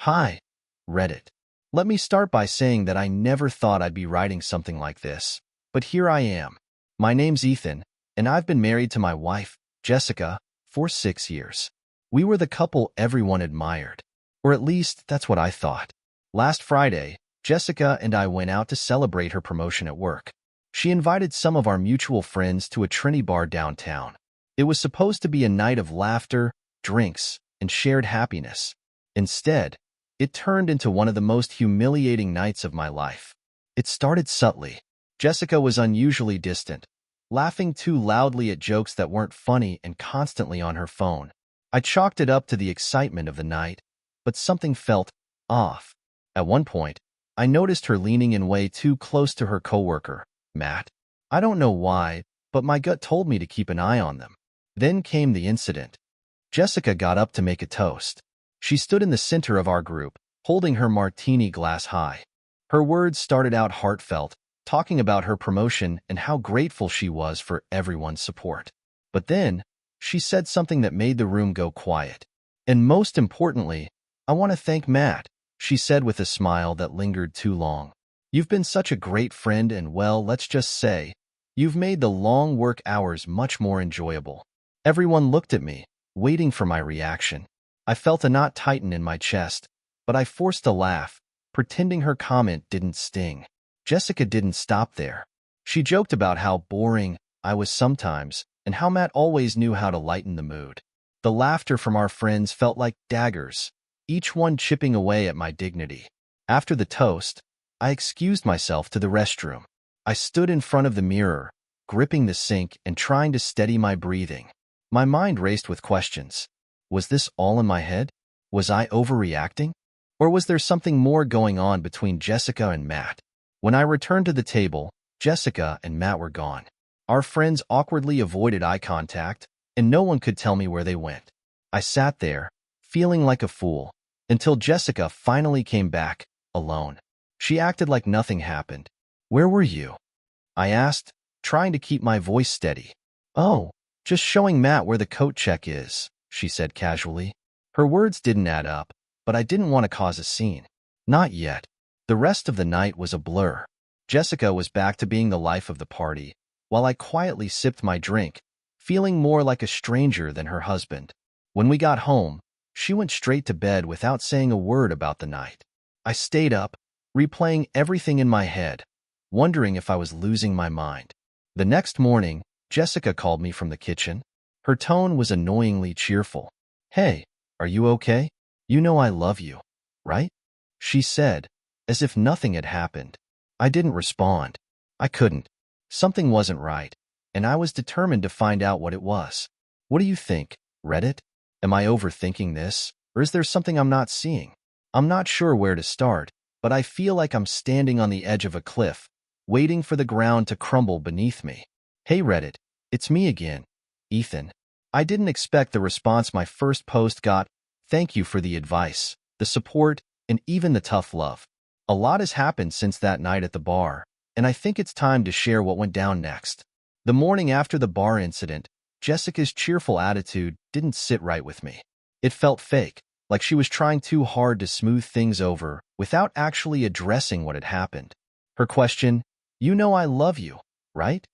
Hi, Reddit. Let me start by saying that I never thought I'd be writing something like this, but here I am. My name's Ethan, and I've been married to my wife, Jessica, for 6 years. We were the couple everyone admired, or at least that's what I thought. Last Friday, Jessica and I went out to celebrate her promotion at work. She invited some of our mutual friends to a Trini bar downtown. It was supposed to be a night of laughter, drinks, and shared happiness. Instead, it turned into one of the most humiliating nights of my life. It started subtly. Jessica was unusually distant, laughing too loudly at jokes that weren't funny and constantly on her phone. I chalked it up to the excitement of the night, but something felt off. At one point, I noticed her leaning in way too close to her coworker, Matt. I don't know why, but my gut told me to keep an eye on them. Then came the incident. Jessica got up to make a toast. She stood in the center of our group, holding her martini glass high. Her words started out heartfelt, talking about her promotion and how grateful she was for everyone's support. But then, she said something that made the room go quiet. And most importantly, I want to thank Matt, she said with a smile that lingered too long. You've been such a great friend and, well, let's just say, you've made the long work hours much more enjoyable. Everyone looked at me, waiting for my reaction. I felt a knot tighten in my chest, but I forced a laugh, pretending her comment didn't sting. Jessica didn't stop there. She joked about how boring I was sometimes and how Matt always knew how to lighten the mood. The laughter from our friends felt like daggers, each one chipping away at my dignity. After the toast, I excused myself to the restroom. I stood in front of the mirror, gripping the sink and trying to steady my breathing. My mind raced with questions. Was this all in my head? Was I overreacting? Or was there something more going on between Jessica and Matt? When I returned to the table, Jessica and Matt were gone. Our friends awkwardly avoided eye contact, and no one could tell me where they went. I sat there, feeling like a fool, until Jessica finally came back, alone. She acted like nothing happened. Where were you? I asked, trying to keep my voice steady. Oh, just showing Matt where the coat check is, she said casually. Her words didn't add up, but I didn't want to cause a scene. Not yet. The rest of the night was a blur. Jessica was back to being the life of the party, while I quietly sipped my drink, feeling more like a stranger than her husband. When we got home, she went straight to bed without saying a word about the night. I stayed up, replaying everything in my head, wondering if I was losing my mind. The next morning, Jessica called me from the kitchen. Her tone was annoyingly cheerful. Hey, are you okay? You know I love you, right? She said, as if nothing had happened. I didn't respond. I couldn't. Something wasn't right, and I was determined to find out what it was. What do you think, Reddit? Am I overthinking this, or is there something I'm not seeing? I'm not sure where to start, but I feel like I'm standing on the edge of a cliff, waiting for the ground to crumble beneath me. Hey Reddit, it's me again, Ethan. I didn't expect the response my first post got. Thank you for the advice, the support, and even the tough love. A lot has happened since that night at the bar, and I think it's time to share what went down next. The morning after the bar incident, Jessica's cheerful attitude didn't sit right with me. It felt fake, like she was trying too hard to smooth things over without actually addressing what had happened. Her question, "You know I love you, right?"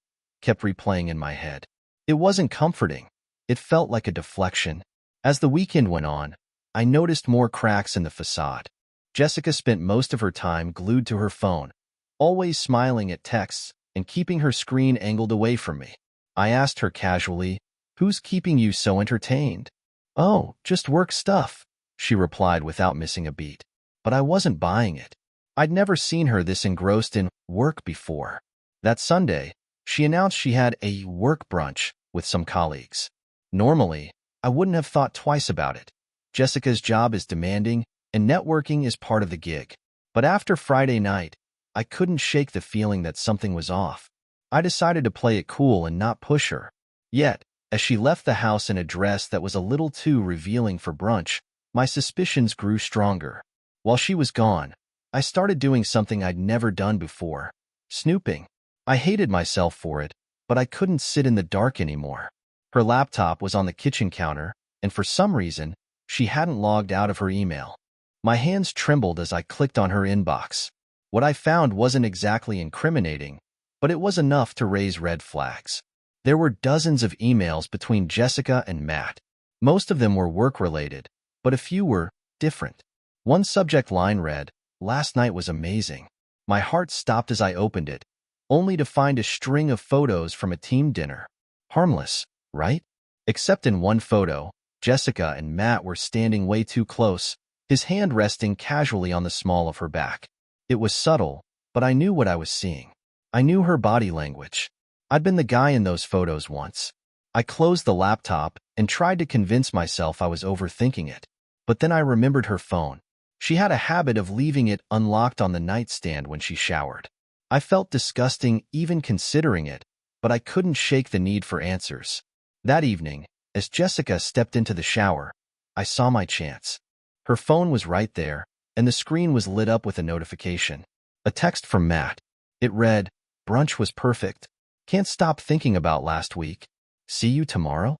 kept replaying in my head. It wasn't comforting. It felt like a deflection. As the weekend went on, I noticed more cracks in the facade. Jessica spent most of her time glued to her phone, always smiling at texts and keeping her screen angled away from me. I asked her casually, "Who's keeping you so entertained?" "Oh, just work stuff," she replied without missing a beat. But I wasn't buying it. I'd never seen her this engrossed in work before. That Sunday, she announced she had a work brunch with some colleagues. Normally, I wouldn't have thought twice about it. Jessica's job is demanding, and networking is part of the gig. But after Friday night, I couldn't shake the feeling that something was off. I decided to play it cool and not push her. Yet, as she left the house in a dress that was a little too revealing for brunch, my suspicions grew stronger. While she was gone, I started doing something I'd never done before: snooping. I hated myself for it, but I couldn't sit in the dark anymore. Her laptop was on the kitchen counter, and for some reason, she hadn't logged out of her email. My hands trembled as I clicked on her inbox. What I found wasn't exactly incriminating, but it was enough to raise red flags. There were dozens of emails between Jessica and Matt. Most of them were work-related, but a few were different. One subject line read, "Last night was amazing." My heart stopped as I opened it, only to find a string of photos from a team dinner. Harmless, right? Except in one photo, Jessica and Matt were standing way too close, his hand resting casually on the small of her back. It was subtle, but I knew what I was seeing. I knew her body language. I'd been the guy in those photos once. I closed the laptop and tried to convince myself I was overthinking it. But then I remembered her phone. She had a habit of leaving it unlocked on the nightstand when she showered. I felt disgusting even considering it, but I couldn't shake the need for answers. That evening, as Jessica stepped into the shower, I saw my chance. Her phone was right there, and the screen was lit up with a notification. A text from Matt. It read, "Brunch was perfect. Can't stop thinking about last week. See you tomorrow?"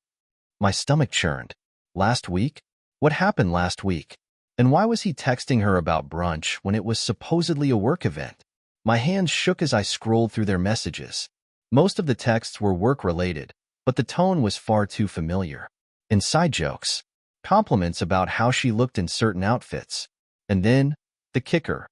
My stomach churned. Last week? What happened last week? And why was he texting her about brunch when it was supposedly a work event? My hands shook as I scrolled through their messages. Most of the texts were work-related, but the tone was far too familiar. Inside jokes. Compliments about how she looked in certain outfits. And then, the kicker.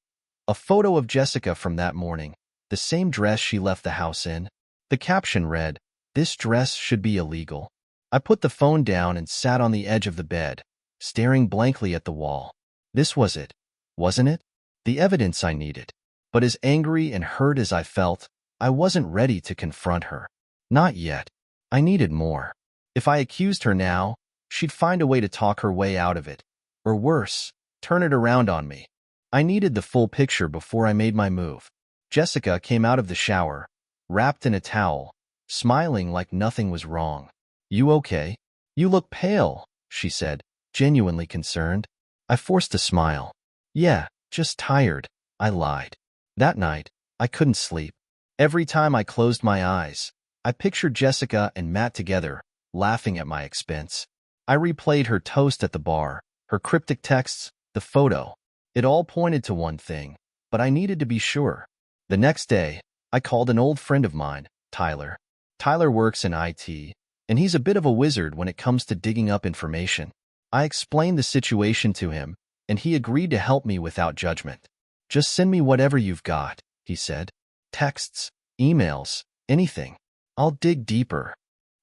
A photo of Jessica from that morning, the same dress she left the house in. The caption read, "This dress should be illegal." I put the phone down and sat on the edge of the bed, staring blankly at the wall. This was it, wasn't it? The evidence I needed. But as angry and hurt as I felt, I wasn't ready to confront her. Not yet. I needed more. If I accused her now, she'd find a way to talk her way out of it. Or worse, turn it around on me. I needed the full picture before I made my move. Jessica came out of the shower, wrapped in a towel, smiling like nothing was wrong. "You okay? You look pale," she said, genuinely concerned. I forced a smile. "Yeah, just tired," I lied. That night, I couldn't sleep. Every time I closed my eyes, I pictured Jessica and Matt together, laughing at my expense. I replayed her toast at the bar, her cryptic texts, the photo. It all pointed to one thing, but I needed to be sure. The next day, I called an old friend of mine, Tyler. Tyler works in IT, and he's a bit of a wizard when it comes to digging up information. I explained the situation to him, and he agreed to help me without judgment. "Just send me whatever you've got," he said. "Texts, emails, anything. I'll dig deeper."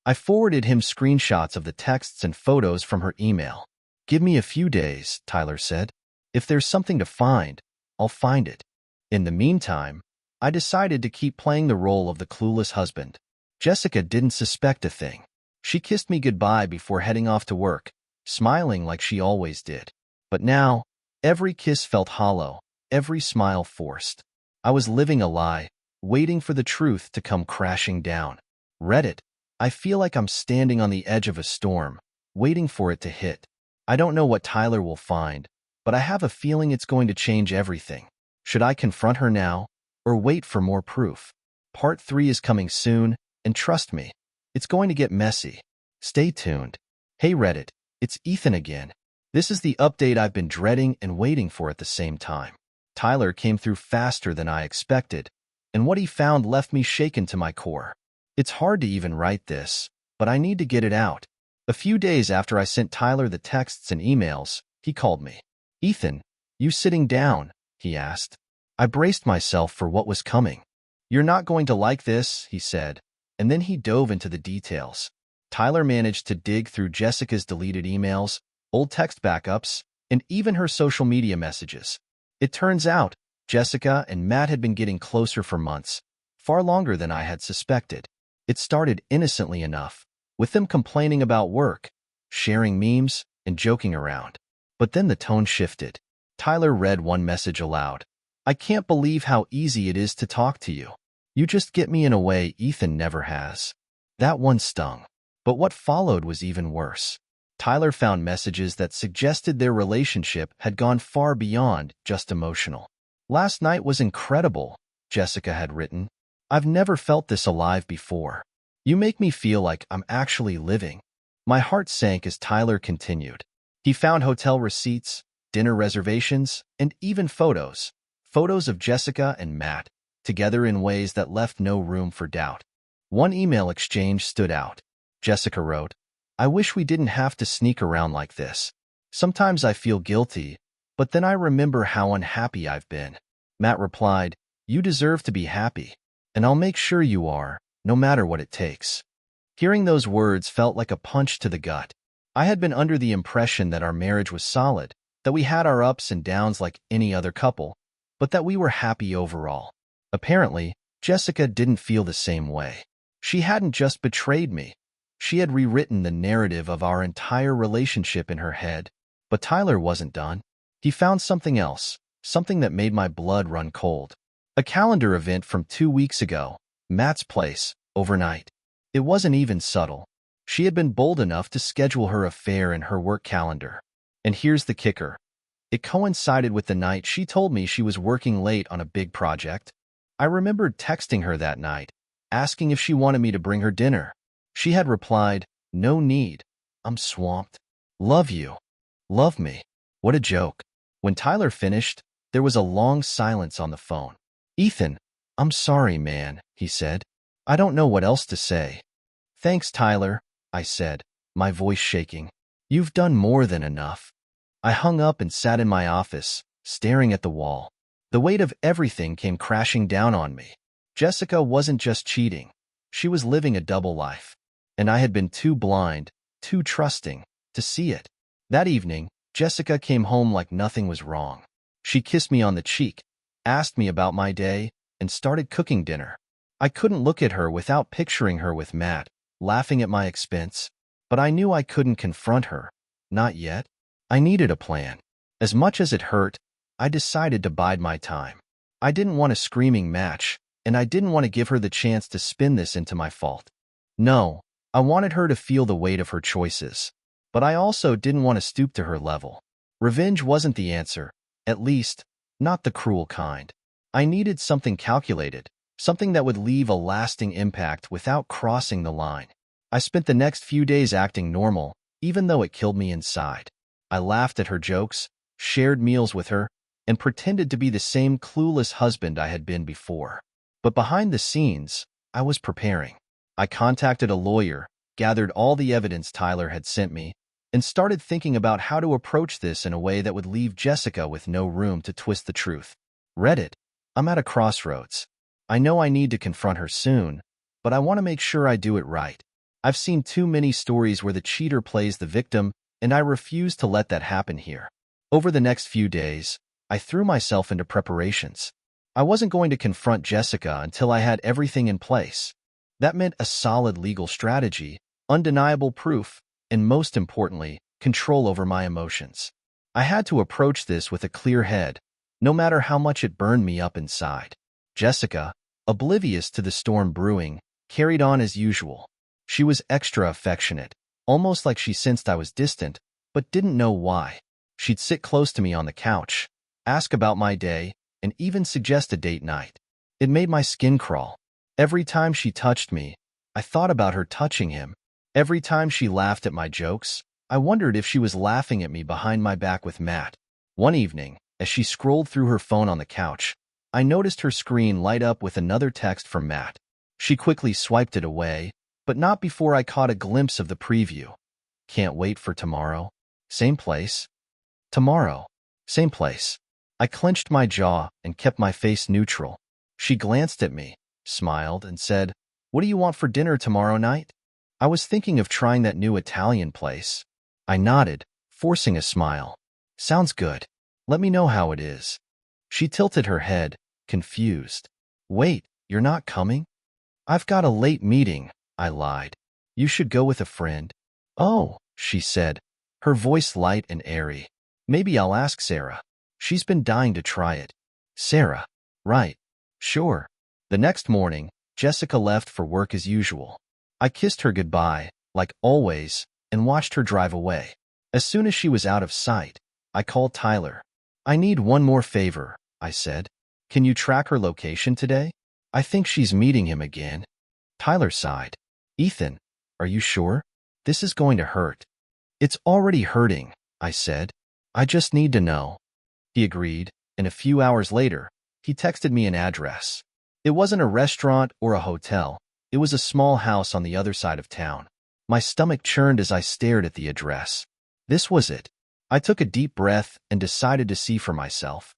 I forwarded him screenshots of the texts and photos from her email. "Give me a few days," Tyler said. "If there's something to find, I'll find it." In the meantime, I decided to keep playing the role of the clueless husband. Jessica didn't suspect a thing. She kissed me goodbye before heading off to work, smiling like she always did. But now, every kiss felt hollow, every smile forced. I was living a lie, waiting for the truth to come crashing down. Reddit. I feel like I'm standing on the edge of a storm, waiting for it to hit. I don't know what Tyler will find, but I have a feeling it's going to change everything. Should I confront her now, or wait for more proof? Part 3 is coming soon, and trust me, it's going to get messy. Stay tuned. Hey Reddit, it's Ethan again. This is the update I've been dreading and waiting for at the same time. Tyler came through faster than I expected, and what he found left me shaken to my core. It's hard to even write this, but I need to get it out. A few days after I sent Tyler the texts and emails, he called me. "Ethan, you sitting down?" he asked. I braced myself for what was coming. "You're not going to like this," he said, and then he dove into the details. Tyler managed to dig through Jessica's deleted emails, old text backups, and even her social media messages. It turns out, Jessica and Matt had been getting closer for months, far longer than I had suspected. It started innocently enough, with them complaining about work, sharing memes, and joking around. But then the tone shifted. Tyler read one message aloud. "I can't believe how easy it is to talk to you. You just get me in a way Ethan never has." That one stung. But what followed was even worse. Tyler found messages that suggested their relationship had gone far beyond just emotional. "Last night was incredible," Jessica had written. "I've never felt this alive before. You make me feel like I'm actually living." My heart sank as Tyler continued. He found hotel receipts, dinner reservations, and even photos. Photos of Jessica and Matt, together in ways that left no room for doubt. One email exchange stood out. Jessica wrote, "I wish we didn't have to sneak around like this. Sometimes I feel guilty, but then I remember how unhappy I've been." Matt replied, "You deserve to be happy, and I'll make sure you are, no matter what it takes." Hearing those words felt like a punch to the gut. I had been under the impression that our marriage was solid, that we had our ups and downs like any other couple, but that we were happy overall. Apparently, Jessica didn't feel the same way. She hadn't just betrayed me. She had rewritten the narrative of our entire relationship in her head. But Tyler wasn't done. He found something else, something that made my blood run cold. A calendar event from 2 weeks ago, Matt's place, overnight. It wasn't even subtle. She had been bold enough to schedule her affair in her work calendar. And here's the kicker. It coincided with the night she told me she was working late on a big project. I remembered texting her that night, asking if she wanted me to bring her dinner. She had replied, "No need. I'm swamped. Love you. Love me." What a joke. When Tyler finished, there was a long silence on the phone. "Ethan, I'm sorry, man," he said. "I don't know what else to say." "Thanks, Tyler," I said, my voice shaking. "You've done more than enough." I hung up and sat in my office, staring at the wall. The weight of everything came crashing down on me. Jessica wasn't just cheating. She was living a double life. And I had been too blind, too trusting, to see it. That evening, Jessica came home like nothing was wrong. She kissed me on the cheek, asked me about my day, and started cooking dinner. I couldn't look at her without picturing her with Matt, laughing at my expense. But I knew I couldn't confront her. Not yet. I needed a plan. As much as it hurt, I decided to bide my time. I didn't want a screaming match, and I didn't want to give her the chance to spin this into my fault. No, I wanted her to feel the weight of her choices. But I also didn't want to stoop to her level. Revenge wasn't the answer, at least, not the cruel kind. I needed something calculated, something that would leave a lasting impact without crossing the line. I spent the next few days acting normal, even though it killed me inside. I laughed at her jokes, shared meals with her, and pretended to be the same clueless husband I had been before. But behind the scenes, I was preparing. I contacted a lawyer, gathered all the evidence Tyler had sent me, and started thinking about how to approach this in a way that would leave Jessica with no room to twist the truth. Reddit. I'm at a crossroads. I know I need to confront her soon, but I want to make sure I do it right. I've seen too many stories where the cheater plays the victim, and I refuse to let that happen here. Over the next few days, I threw myself into preparations. I wasn't going to confront Jessica until I had everything in place. That meant a solid legal strategy, undeniable proof, and most importantly, control over my emotions. I had to approach this with a clear head, no matter how much it burned me up inside. Jessica, oblivious to the storm brewing, carried on as usual. She was extra affectionate, almost like she sensed I was distant, but didn't know why. She'd sit close to me on the couch, ask about my day, and even suggest a date night. It made my skin crawl. Every time she touched me, I thought about her touching him. Every time she laughed at my jokes, I wondered if she was laughing at me behind my back with Matt. One evening, as she scrolled through her phone on the couch, I noticed her screen light up with another text from Matt. She quickly swiped it away, but not before I caught a glimpse of the preview. "Can't wait for tomorrow. Same place. Tomorrow. Same place." I clenched my jaw and kept my face neutral. She glanced at me, smiled, and said, "What do you want for dinner tomorrow night?" I was thinking of trying that new Italian place. I nodded, forcing a smile. "Sounds good. Let me know how it is." She tilted her head, confused. "Wait, you're not coming?" "I've got a late meeting," I lied. "You should go with a friend." "Oh," she said, her voice light and airy. "Maybe I'll ask Sarah. She's been dying to try it." Sarah. Right. Sure. The next morning, Jessica left for work as usual. I kissed her goodbye, like always, and watched her drive away. As soon as she was out of sight, I called Tyler. "I need one more favor," I said. "Can you track her location today? I think she's meeting him again." Tyler sighed. "Ethan, are you sure? This is going to hurt." "It's already hurting," I said. I just need to know. He agreed, and a few hours later, he texted me an address. It wasn't a restaurant or a hotel. It was a small house on the other side of town. My stomach churned as I stared at the address. This was it. I took a deep breath and decided to see for myself.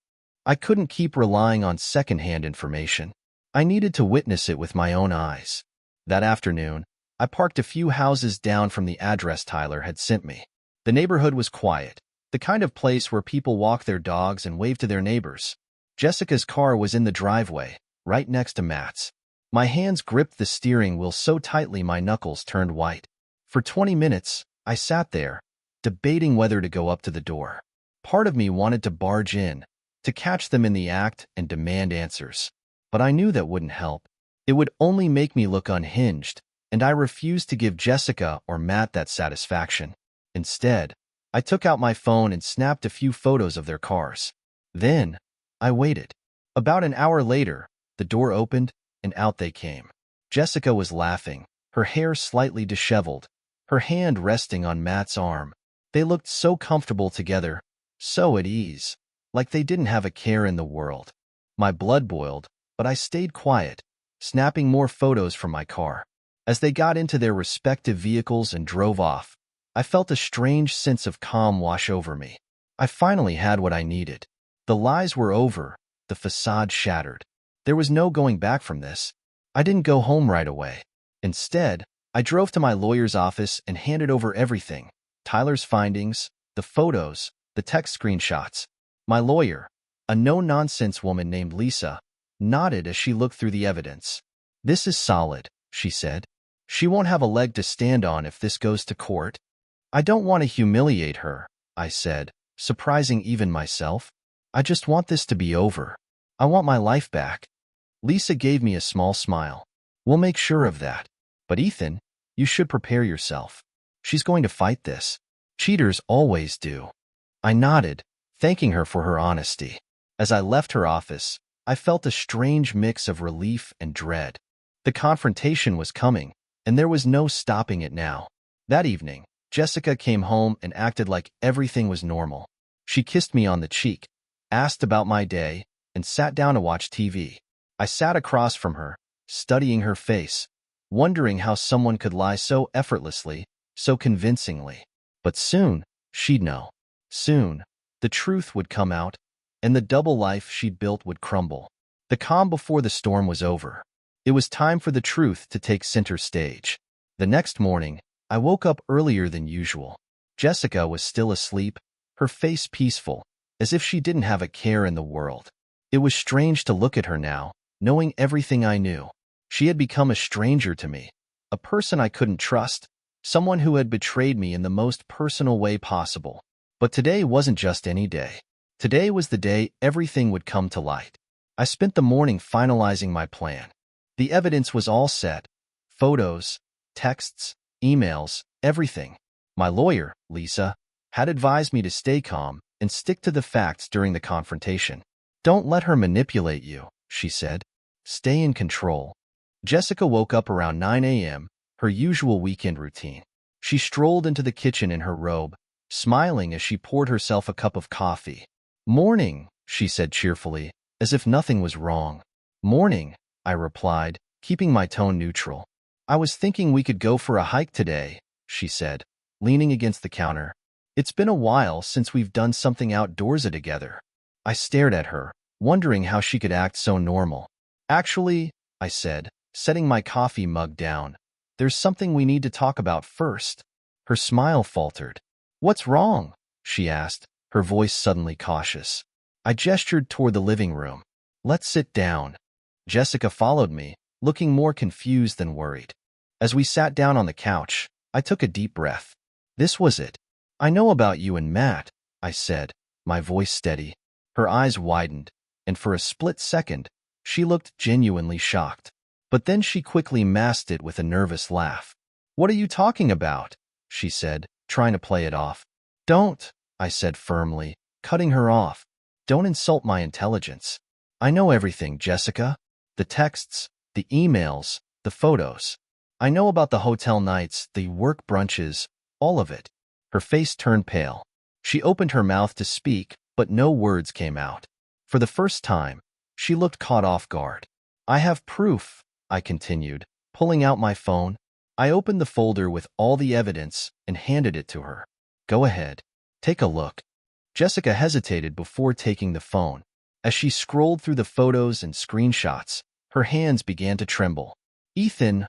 I couldn't keep relying on secondhand information. I needed to witness it with my own eyes. That afternoon, I parked a few houses down from the address Tyler had sent me. The neighborhood was quiet, the kind of place where people walk their dogs and wave to their neighbors. Jessica's car was in the driveway, right next to Matt's. My hands gripped the steering wheel so tightly my knuckles turned white. For 20 minutes, I sat there, debating whether to go up to the door. Part of me wanted to barge in, to catch them in the act and demand answers. But I knew that wouldn't help. It would only make me look unhinged, and I refused to give Jessica or Matt that satisfaction. Instead, I took out my phone and snapped a few photos of their cars. Then, I waited. About an hour later, the door opened, and out they came. Jessica was laughing, her hair slightly disheveled, her hand resting on Matt's arm. They looked so comfortable together, so at ease, like they didn't have a care in the world. My blood boiled, but I stayed quiet, snapping more photos from my car. As they got into their respective vehicles and drove off, I felt a strange sense of calm wash over me. I finally had what I needed. The lies were over, the facade shattered. There was no going back from this. I didn't go home right away. Instead, I drove to my lawyer's office and handed over everything: Tyler's findings, the photos, the text screenshots. My lawyer, a no-nonsense woman named Lisa, nodded as she looked through the evidence. "This is solid," she said. "She won't have a leg to stand on if this goes to court." "I don't want to humiliate her," I said, surprising even myself. "I just want this to be over. I want my life back." Lisa gave me a small smile. "We'll make sure of that. But Ethan, you should prepare yourself. She's going to fight this. Cheaters always do." I nodded, thanking her for her honesty. As I left her office, I felt a strange mix of relief and dread. The confrontation was coming, and there was no stopping it now. That evening, Jessica came home and acted like everything was normal. She kissed me on the cheek, asked about my day, and sat down to watch TV. I sat across from her, studying her face, wondering how someone could lie so effortlessly, so convincingly. But soon, she'd know. Soon, the truth would come out, and the double life she'd built would crumble. The calm before the storm was over. It was time for the truth to take center stage. The next morning, I woke up earlier than usual. Jessica was still asleep, her face peaceful, as if she didn't have a care in the world. It was strange to look at her now, knowing everything I knew. She had become a stranger to me, a person I couldn't trust, someone who had betrayed me in the most personal way possible. But today wasn't just any day. Today was the day everything would come to light. I spent the morning finalizing my plan. The evidence was all set: photos, texts, emails, everything. My lawyer, Lisa, had advised me to stay calm and stick to the facts during the confrontation. "Don't let her manipulate you," she said. "Stay in control." Jessica woke up around 9 a.m., her usual weekend routine. She strolled into the kitchen in her robe, smiling as she poured herself a cup of coffee. "Morning," she said cheerfully, as if nothing was wrong. "Morning," I replied, keeping my tone neutral. "I was thinking we could go for a hike today," she said, leaning against the counter. "It's been a while since we've done something outdoorsy together." I stared at her, wondering how she could act so normal. "Actually," I said, setting my coffee mug down, "there's something we need to talk about first." Her smile faltered. "What's wrong?" she asked, her voice suddenly cautious. I gestured toward the living room. "Let's sit down." Jessica followed me, looking more confused than worried. As we sat down on the couch, I took a deep breath. This was it. "I know about you and Matt," I said, my voice steady. Her eyes widened, and for a split second, she looked genuinely shocked. But then she quickly masked it with a nervous laugh. "What are you talking about?" she said, trying to play it off. "Don't," I said firmly, cutting her off. "Don't insult my intelligence. I know everything, Jessica. The texts, the emails, the photos. I know about the hotel nights, the work brunches, all of it." Her face turned pale. She opened her mouth to speak, but no words came out. For the first time, she looked caught off guard. I have proof, I continued, pulling out my phone. I opened the folder with all the evidence and handed it to her. Go ahead. Take a look. Jessica hesitated before taking the phone. As she scrolled through the photos and screenshots, her hands began to tremble. Ethan,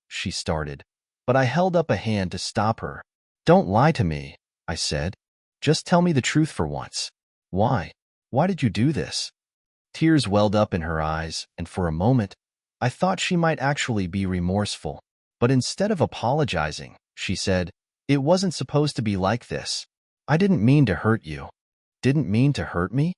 she started, but I held up a hand to stop her. Don't lie to me, I said. Just tell me the truth for once. Why? Why did you do this? Tears welled up in her eyes, and for a moment, I thought she might actually be remorseful. But instead of apologizing, she said, it wasn't supposed to be like this. I didn't mean to hurt you. Didn't mean to hurt me?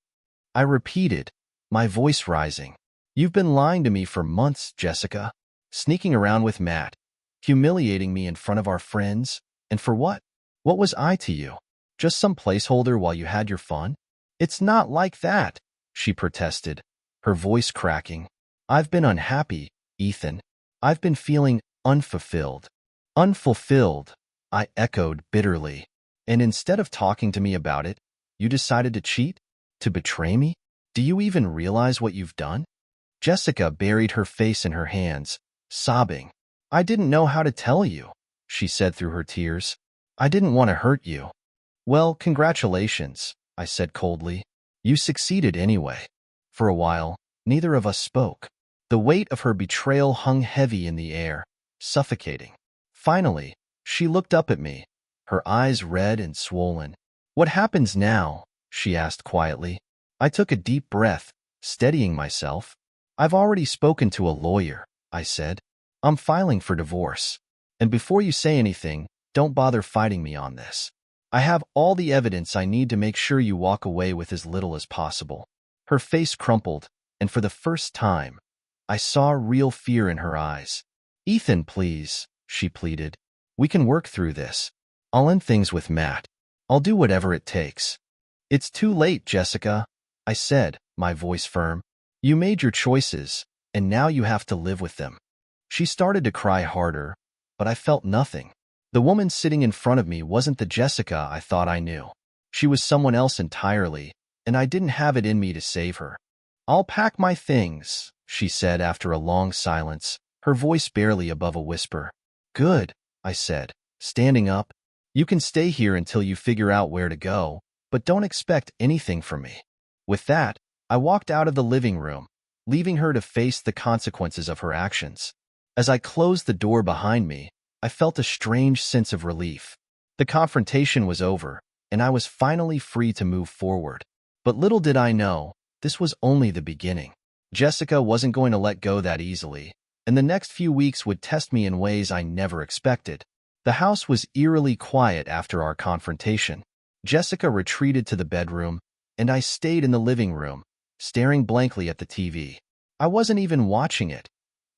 I repeated, my voice rising. You've been lying to me for months, Jessica. Sneaking around with Matt, humiliating me in front of our friends. And for what? What was I to you? Just some placeholder while you had your fun? It's not like that, she protested, her voice cracking. I've been unhappy, Ethan. I've been feeling unfulfilled. Unfulfilled, I echoed bitterly. And instead of talking to me about it, you decided to cheat? To betray me? Do you even realize what you've done? Jessica buried her face in her hands, sobbing. I didn't know how to tell you, she said through her tears. I didn't want to hurt you. Well, congratulations, I said coldly. You succeeded anyway. For a while, neither of us spoke. The weight of her betrayal hung heavy in the air, suffocating. Finally, she looked up at me, her eyes red and swollen. What happens now? She asked quietly. I took a deep breath, steadying myself. I've already spoken to a lawyer, I said. I'm filing for divorce. And before you say anything, don't bother fighting me on this. I have all the evidence I need to make sure you walk away with as little as possible. Her face crumpled, and for the first time, I saw real fear in her eyes. Ethan, please, she pleaded. We can work through this. I'll end things with Matt. I'll do whatever it takes. It's too late, Jessica, I said, my voice firm. You made your choices, and now you have to live with them. She started to cry harder, but I felt nothing. The woman sitting in front of me wasn't the Jessica I thought I knew. She was someone else entirely, and I didn't have it in me to save her. I'll pack my things, she said after a long silence, her voice barely above a whisper. Good, I said, standing up. You can stay here until you figure out where to go, but don't expect anything from me. With that, I walked out of the living room, leaving her to face the consequences of her actions. As I closed the door behind me, I felt a strange sense of relief. The confrontation was over, and I was finally free to move forward. But little did I know, this was only the beginning. Jessica wasn't going to let go that easily, and the next few weeks would test me in ways I never expected. The house was eerily quiet after our confrontation. Jessica retreated to the bedroom, and I stayed in the living room, staring blankly at the TV. I wasn't even watching it.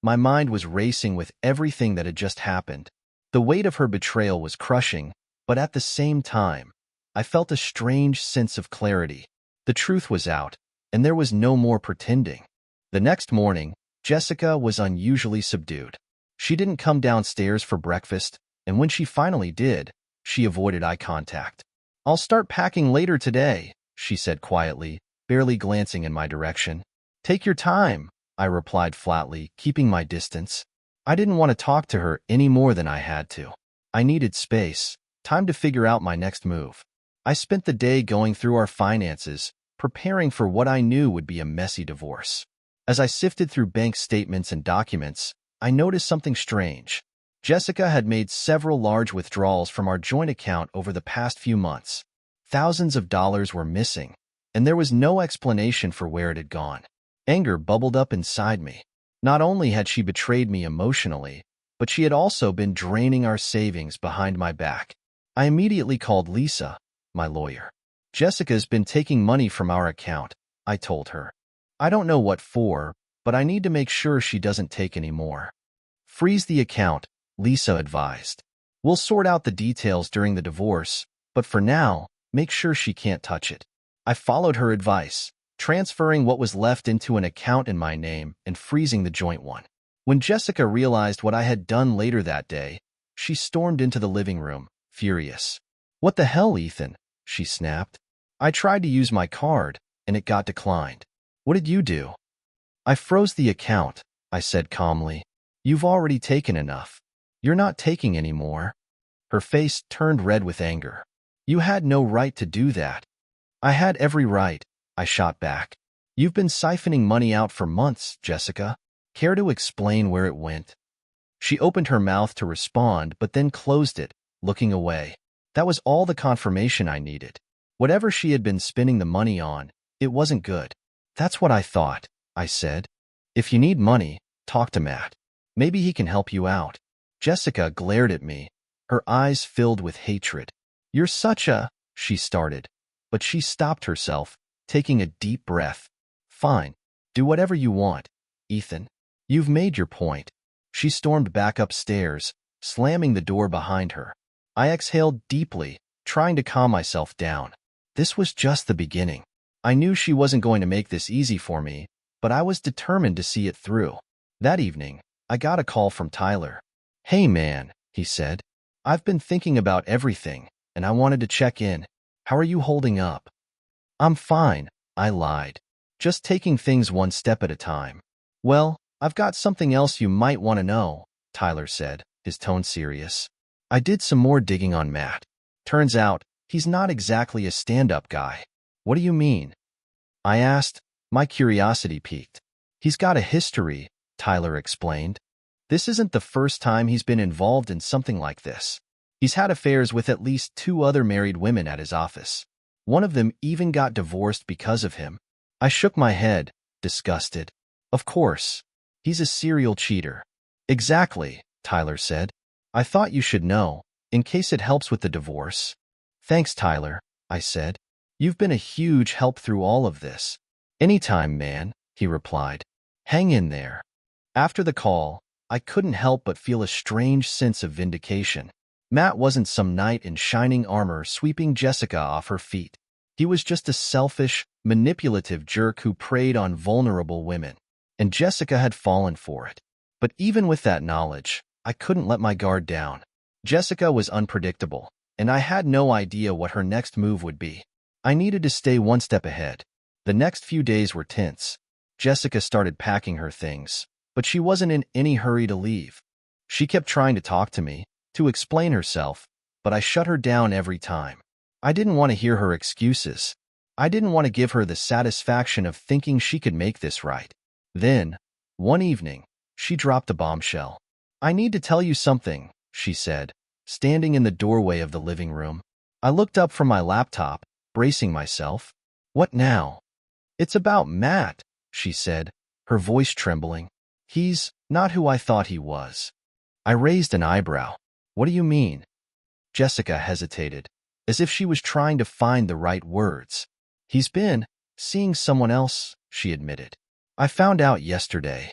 My mind was racing with everything that had just happened. The weight of her betrayal was crushing, but at the same time, I felt a strange sense of clarity. The truth was out, and there was no more pretending. The next morning, Jessica was unusually subdued. She didn't come downstairs for breakfast, and when she finally did, she avoided eye contact. I'll start packing later today, she said quietly, barely glancing in my direction. Take your time, I replied flatly, keeping my distance. I didn't want to talk to her any more than I had to. I needed space, time to figure out my next move. I spent the day going through our finances, preparing for what I knew would be a messy divorce. As I sifted through bank statements and documents, I noticed something strange. Jessica had made several large withdrawals from our joint account over the past few months. Thousands of dollars were missing, and there was no explanation for where it had gone. Anger bubbled up inside me. Not only had she betrayed me emotionally, but she had also been draining our savings behind my back. I immediately called Lisa, my lawyer. Jessica's been taking money from our account, I told her. I don't know what for, but I need to make sure she doesn't take any more. Freeze the account, Lisa advised. We'll sort out the details during the divorce, but for now, make sure she can't touch it. I followed her advice, transferring what was left into an account in my name and freezing the joint one. When Jessica realized what I had done later that day, she stormed into the living room, furious. What the hell, Ethan? she snapped. I tried to use my card, and it got declined. What did you do? I froze the account, I said calmly. You've already taken enough. You're not taking any more. Her face turned red with anger. You had no right to do that. I had every right, I shot back. You've been siphoning money out for months, Jessica. Care to explain where it went? She opened her mouth to respond, but then closed it, looking away. That was all the confirmation I needed. Whatever she had been spending the money on, it wasn't good. That's what I thought, I said. If you need money, talk to Matt. Maybe he can help you out. Jessica glared at me, her eyes filled with hatred. You're such a... she started, but she stopped herself, taking a deep breath. Fine, do whatever you want, Ethan. You've made your point. She stormed back upstairs, slamming the door behind her. I exhaled deeply, trying to calm myself down. This was just the beginning. I knew she wasn't going to make this easy for me, but I was determined to see it through. That evening, I got a call from Tyler. Hey man, he said. I've been thinking about everything, and I wanted to check in. How are you holding up? I'm fine, I lied. Just taking things one step at a time. Well, I've got something else you might want to know, Tyler said, his tone serious. I did some more digging on Matt. Turns out, he's not exactly a stand-up guy. What do you mean? I asked, my curiosity piqued. He's got a history, Tyler explained. This isn't the first time he's been involved in something like this. He's had affairs with at least 2 other married women at his office. One of them even got divorced because of him. I shook my head, disgusted. Of course. He's a serial cheater. Exactly, Tyler said. I thought you should know, in case it helps with the divorce. Thanks, Tyler, I said. You've been a huge help through all of this. Anytime, man, he replied. Hang in there. After the call, I couldn't help but feel a strange sense of vindication. Matt wasn't some knight in shining armor sweeping Jessica off her feet. He was just a selfish, manipulative jerk who preyed on vulnerable women. And Jessica had fallen for it. But even with that knowledge, I couldn't let my guard down. Jessica was unpredictable, and I had no idea what her next move would be. I needed to stay one step ahead. The next few days were tense. Jessica started packing her things, but she wasn't in any hurry to leave. She kept trying to talk to me, to explain herself, but I shut her down every time. I didn't want to hear her excuses. I didn't want to give her the satisfaction of thinking she could make this right. Then, one evening, she dropped a bombshell. I need to tell you something, she said, standing in the doorway of the living room. I looked up from my laptop, bracing myself. What now? It's about Matt, she said, her voice trembling. He's not who I thought he was. I raised an eyebrow. What do you mean? Jessica hesitated, as if she was trying to find the right words. He's been seeing someone else, she admitted. I found out yesterday.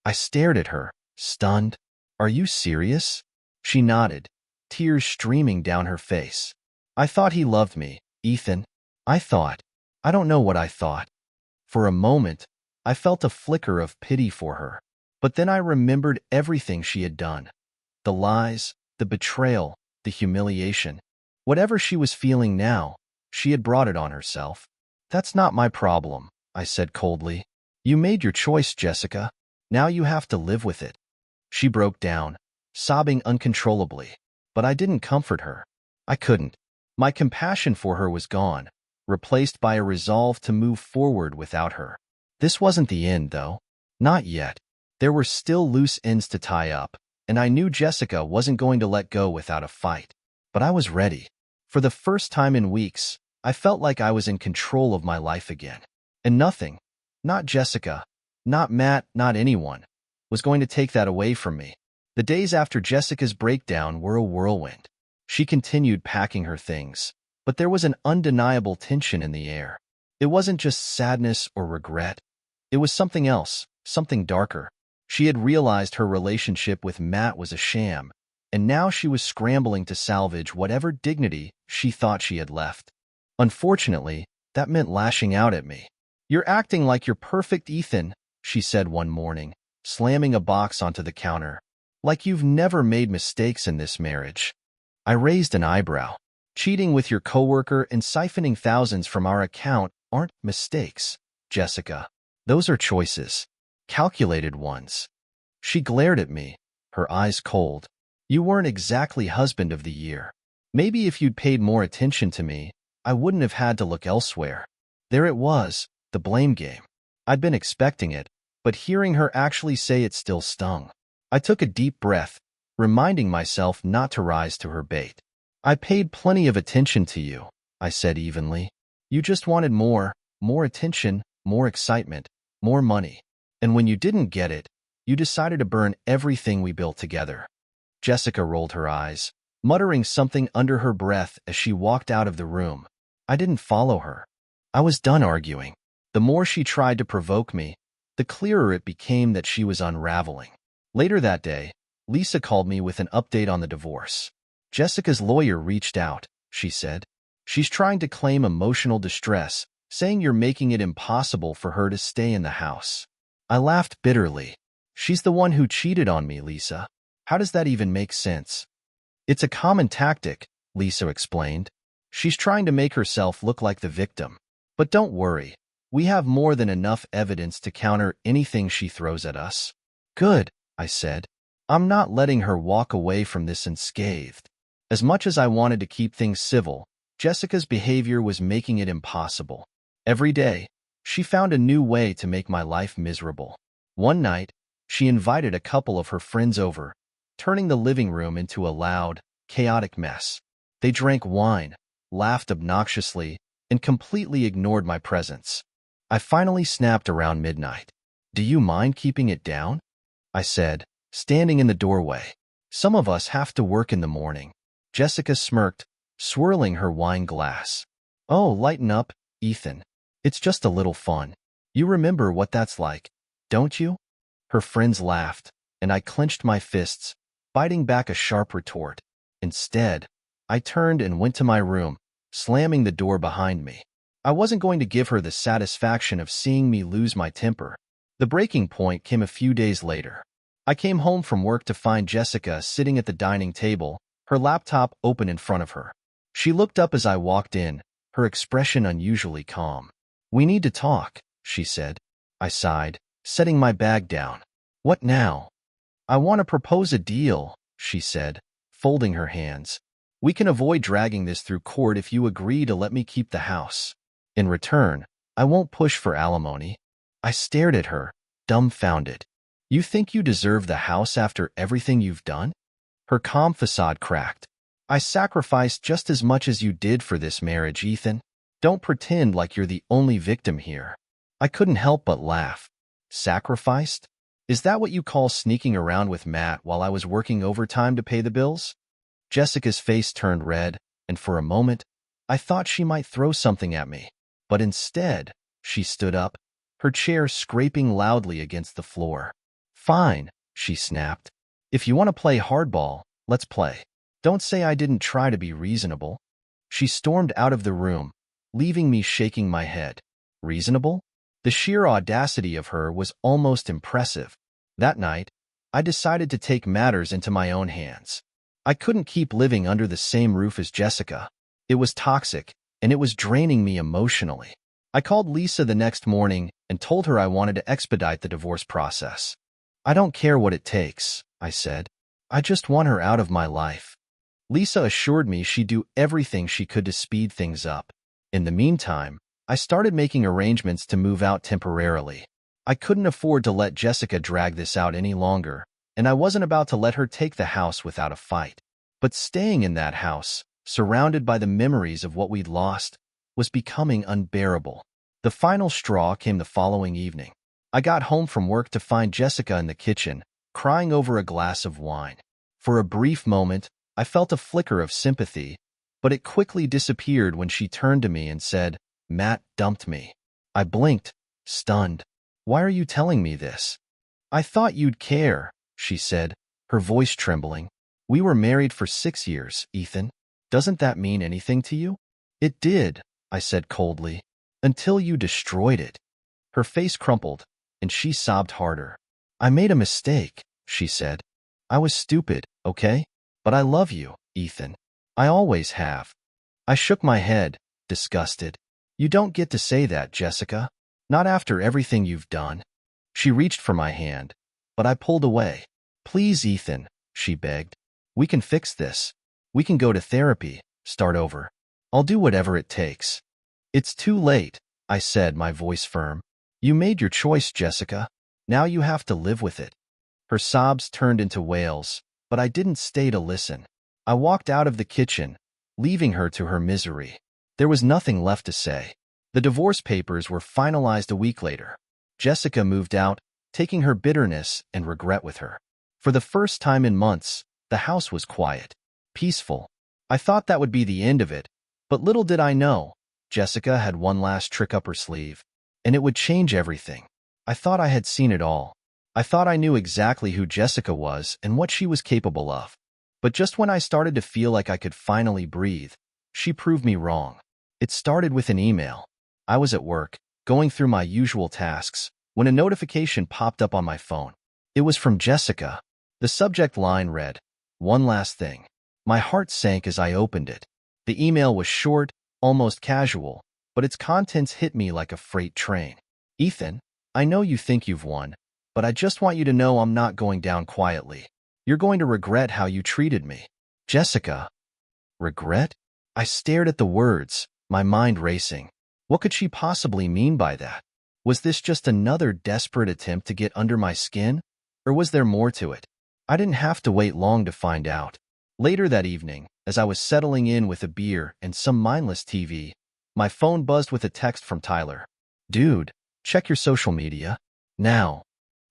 I stared at her, stunned. Are you serious? She nodded, tears streaming down her face. I thought he loved me, Ethan. I don't know what I thought. For a moment, I felt a flicker of pity for her. But then I remembered everything she had done. The lies, the betrayal, the humiliation. Whatever she was feeling now, she had brought it on herself. That's not my problem, I said coldly. You made your choice, Jessica. Now you have to live with it. She broke down, sobbing uncontrollably. But I didn't comfort her. I couldn't. My compassion for her was gone, replaced by a resolve to move forward without her. This wasn't the end, though. Not yet. There were still loose ends to tie up, and I knew Jessica wasn't going to let go without a fight. But I was ready. For the first time in weeks, I felt like I was in control of my life again. And nothing, not Jessica, not Matt, not anyone, was going to take that away from me. The days after Jessica's breakdown were a whirlwind. She continued packing her things, but there was an undeniable tension in the air. It wasn't just sadness or regret. It was something else, something darker. She had realized her relationship with Matt was a sham, and now she was scrambling to salvage whatever dignity she thought she had left. Unfortunately, that meant lashing out at me. You're acting like you're perfect, Ethan, she said one morning, slamming a box onto the counter. Like you've never made mistakes in this marriage. I raised an eyebrow. Cheating with your coworker and siphoning thousands from our account aren't mistakes, Jessica. Those are choices. Calculated ones. She glared at me, her eyes cold. You weren't exactly husband of the year. Maybe if you'd paid more attention to me, I wouldn't have had to look elsewhere. There it was, the blame game. I'd been expecting it, but hearing her actually say it still stung. I took a deep breath, reminding myself not to rise to her bait. I paid plenty of attention to you, I said evenly. You just wanted more attention, more excitement, more money. And when you didn't get it, you decided to burn everything we built together. Jessica rolled her eyes, muttering something under her breath as she walked out of the room. I didn't follow her. I was done arguing. The more she tried to provoke me, the clearer it became that she was unraveling. Later that day, Lisa called me with an update on the divorce. Jessica's lawyer reached out, she said. She's trying to claim emotional distress, saying you're making it impossible for her to stay in the house. I laughed bitterly. She's the one who cheated on me, Lisa. How does that even make sense? It's a common tactic, Lisa explained. She's trying to make herself look like the victim. But don't worry, we have more than enough evidence to counter anything she throws at us. Good, I said. I'm not letting her walk away from this unscathed. As much as I wanted to keep things civil, Jessica's behavior was making it impossible. Every day, she found a new way to make my life miserable. One night, she invited a couple of her friends over, turning the living room into a loud, chaotic mess. They drank wine, laughed obnoxiously, and completely ignored my presence. I finally snapped around midnight. Do you mind keeping it down? I said, standing in the doorway. Some of us have to work in the morning. Jessica smirked, swirling her wine glass. Oh, lighten up, Ethan. It's just a little fun. You remember what that's like, don't you? Her friends laughed, and I clenched my fists, biting back a sharp retort. Instead, I turned and went to my room, slamming the door behind me. I wasn't going to give her the satisfaction of seeing me lose my temper. The breaking point came a few days later. I came home from work to find Jessica sitting at the dining table, her laptop open in front of her. She looked up as I walked in, her expression unusually calm. We need to talk, she said. I sighed, setting my bag down. What now? I want to propose a deal, she said, folding her hands. We can avoid dragging this through court if you agree to let me keep the house. In return, I won't push for alimony. I stared at her, dumbfounded. You think you deserve the house after everything you've done? Her calm facade cracked. I sacrificed just as much as you did for this marriage, Ethan. Don't pretend like you're the only victim here. I couldn't help but laugh. Sacrificed? Is that what you call sneaking around with Matt while I was working overtime to pay the bills? Jessica's face turned red, and for a moment, I thought she might throw something at me. But instead, she stood up, her chair scraping loudly against the floor. Fine, she snapped. If you want to play hardball, let's play. Don't say I didn't try to be reasonable. She stormed out of the room, leaving me shaking my head. Reasonable? The sheer audacity of her was almost impressive. That night, I decided to take matters into my own hands. I couldn't keep living under the same roof as Jessica. It was toxic, and it was draining me emotionally. I called Lisa the next morning and told her I wanted to expedite the divorce process. I don't care what it takes, I said. I just want her out of my life. Lisa assured me she'd do everything she could to speed things up. In the meantime, I started making arrangements to move out temporarily. I couldn't afford to let Jessica drag this out any longer, and I wasn't about to let her take the house without a fight. But staying in that house, surrounded by the memories of what we'd lost, was becoming unbearable. The final straw came the following evening. I got home from work to find Jessica in the kitchen, crying over a glass of wine. For a brief moment, I felt a flicker of sympathy, but it quickly disappeared when she turned to me and said, Matt dumped me. I blinked, stunned. Why are you telling me this? I thought you'd care, she said, her voice trembling. We were married for 6 years, Ethan. Doesn't that mean anything to you? It did, I said coldly, until you destroyed it. Her face crumpled, and she sobbed harder. I made a mistake, she said. I was stupid, okay? But I love you, Ethan. I always have. I shook my head, disgusted. You don't get to say that, Jessica. Not after everything you've done. She reached for my hand, but I pulled away. Please, Ethan, she begged. We can fix this. We can go to therapy, start over. I'll do whatever it takes. It's too late, I said, my voice firm. You made your choice, Jessica. Now you have to live with it. Her sobs turned into wails, but I didn't stay to listen. I walked out of the kitchen, leaving her to her misery. There was nothing left to say. The divorce papers were finalized a week later. Jessica moved out, taking her bitterness and regret with her. For the first time in months, the house was quiet, peaceful. I thought that would be the end of it, but little did I know, Jessica had one last trick up her sleeve, and it would change everything. I thought I had seen it all. I thought I knew exactly who Jessica was and what she was capable of. But just when I started to feel like I could finally breathe, she proved me wrong. It started with an email. I was at work, going through my usual tasks, when a notification popped up on my phone. It was from Jessica. The subject line read, "One last thing." My heart sank as I opened it. The email was short, almost casual, but its contents hit me like a freight train. Ethan, I know you think you've won, but I just want you to know I'm not going down quietly. You're going to regret how you treated me. Jessica. Regret? I stared at the words, my mind racing. What could she possibly mean by that? Was this just another desperate attempt to get under my skin? Or was there more to it? I didn't have to wait long to find out. Later that evening, as I was settling in with a beer and some mindless TV, my phone buzzed with a text from Tyler. Dude, check your social media. Now.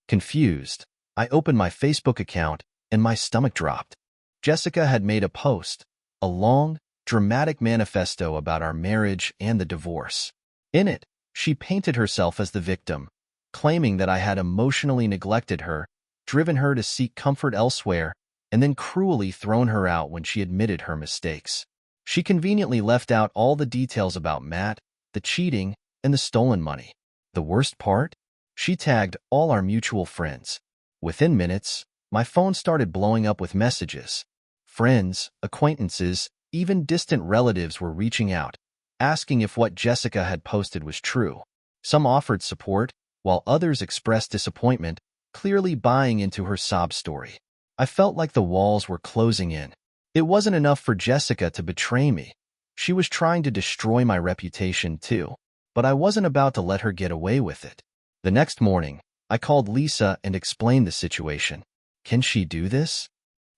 Confused, I opened my Facebook account and my stomach dropped. Jessica had made a post, a long, dramatic manifesto about our marriage and the divorce. In it, she painted herself as the victim, claiming that I had emotionally neglected her, driven her to seek comfort elsewhere, and then cruelly thrown her out when she admitted her mistakes. She conveniently left out all the details about Matt, the cheating, and the stolen money. The worst part? She tagged all our mutual friends. Within minutes, my phone started blowing up with messages. Friends, acquaintances, even distant relatives were reaching out, asking if what Jessica had posted was true. Some offered support, while others expressed disappointment, clearly buying into her sob story. I felt like the walls were closing in. It wasn't enough for Jessica to betray me. She was trying to destroy my reputation too, but I wasn't about to let her get away with it. The next morning, I called Lisa and explained the situation. Can she do this?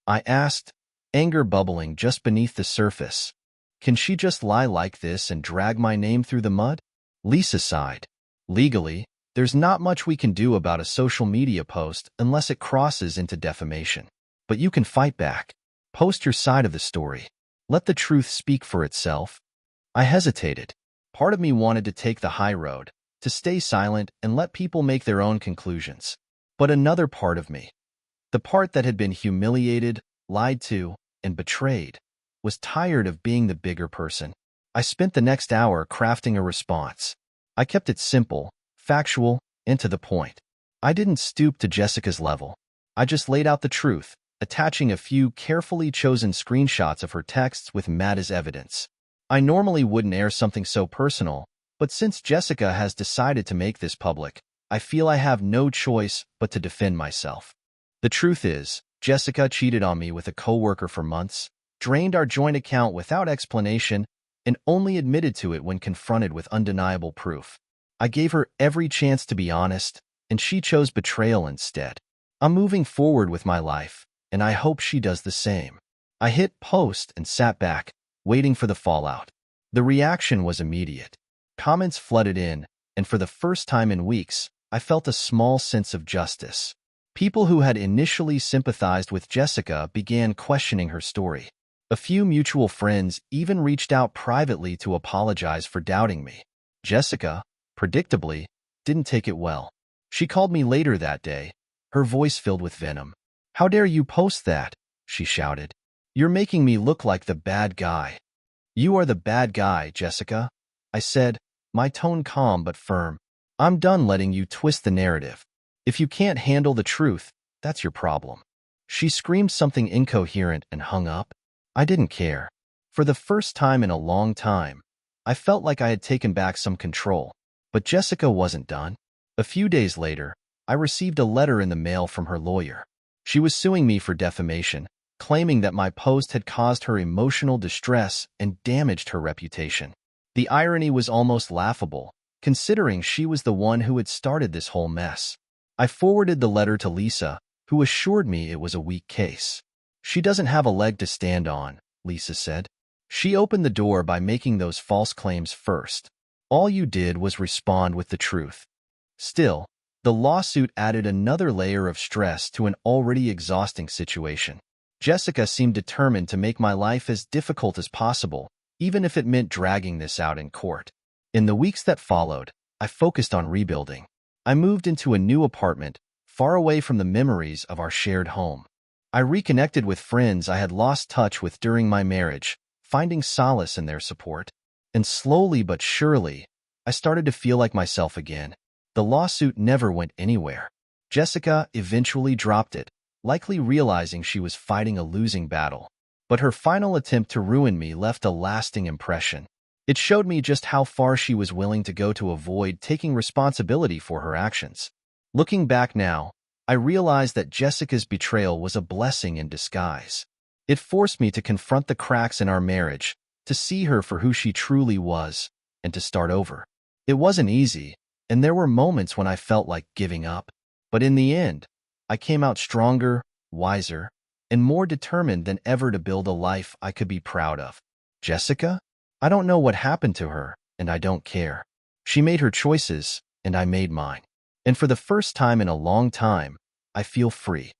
I asked, anger bubbling just beneath the surface. Can she just lie like this and drag my name through the mud? Lisa sighed. Legally, there's not much we can do about a social media post unless it crosses into defamation. But you can fight back. Post your side of the story. Let the truth speak for itself. I hesitated. Part of me wanted to take the high road, to stay silent and let people make their own conclusions. But another part of me, the part that had been humiliated, lied to, and betrayed, was tired of being the bigger person. I spent the next hour crafting a response. I kept it simple, factual, and to the point. I didn't stoop to Jessica's level. I just laid out the truth, attaching a few carefully chosen screenshots of her texts with Matt as evidence. I normally wouldn't air something so personal, but since Jessica has decided to make this public, I feel I have no choice but to defend myself. The truth is, Jessica cheated on me with a coworker for months, drained our joint account without explanation, and only admitted to it when confronted with undeniable proof. I gave her every chance to be honest, and she chose betrayal instead. I'm moving forward with my life, and I hope she does the same. I hit post and sat back, waiting for the fallout. The reaction was immediate. Comments flooded in, and for the first time in weeks, I felt a small sense of justice. People who had initially sympathized with Jessica began questioning her story. A few mutual friends even reached out privately to apologize for doubting me. Jessica, predictably, didn't take it well. She called me later that day, her voice filled with venom. "How dare you post that?" she shouted. "You're making me look like the bad guy." "You are the bad guy, Jessica," I said, my tone calm but firm. "I'm done letting you twist the narrative. If you can't handle the truth, that's your problem." She screamed something incoherent and hung up. I didn't care. For the first time in a long time, I felt like I had taken back some control. But Jessica wasn't done. A few days later, I received a letter in the mail from her lawyer. She was suing me for defamation, claiming that my post had caused her emotional distress and damaged her reputation. The irony was almost laughable, considering she was the one who had started this whole mess. I forwarded the letter to Lisa, who assured me it was a weak case. "She doesn't have a leg to stand on," Lisa said. "She opened the door by making those false claims first. All you did was respond with the truth." Still, the lawsuit added another layer of stress to an already exhausting situation. Jessica seemed determined to make my life as difficult as possible, even if it meant dragging this out in court. In the weeks that followed, I focused on rebuilding. I moved into a new apartment, far away from the memories of our shared home. I reconnected with friends I had lost touch with during my marriage, finding solace in their support. And slowly but surely, I started to feel like myself again. The lawsuit never went anywhere. Jessica eventually dropped it, likely realizing she was fighting a losing battle. But her final attempt to ruin me left a lasting impression. It showed me just how far she was willing to go to avoid taking responsibility for her actions. Looking back now, I realized that Jessica's betrayal was a blessing in disguise. It forced me to confront the cracks in our marriage, to see her for who she truly was, and to start over. It wasn't easy, and there were moments when I felt like giving up. But in the end, I came out stronger, wiser, and more determined than ever to build a life I could be proud of. Jessica? I don't know what happened to her, and I don't care. She made her choices, and I made mine. And for the first time in a long time, I feel free.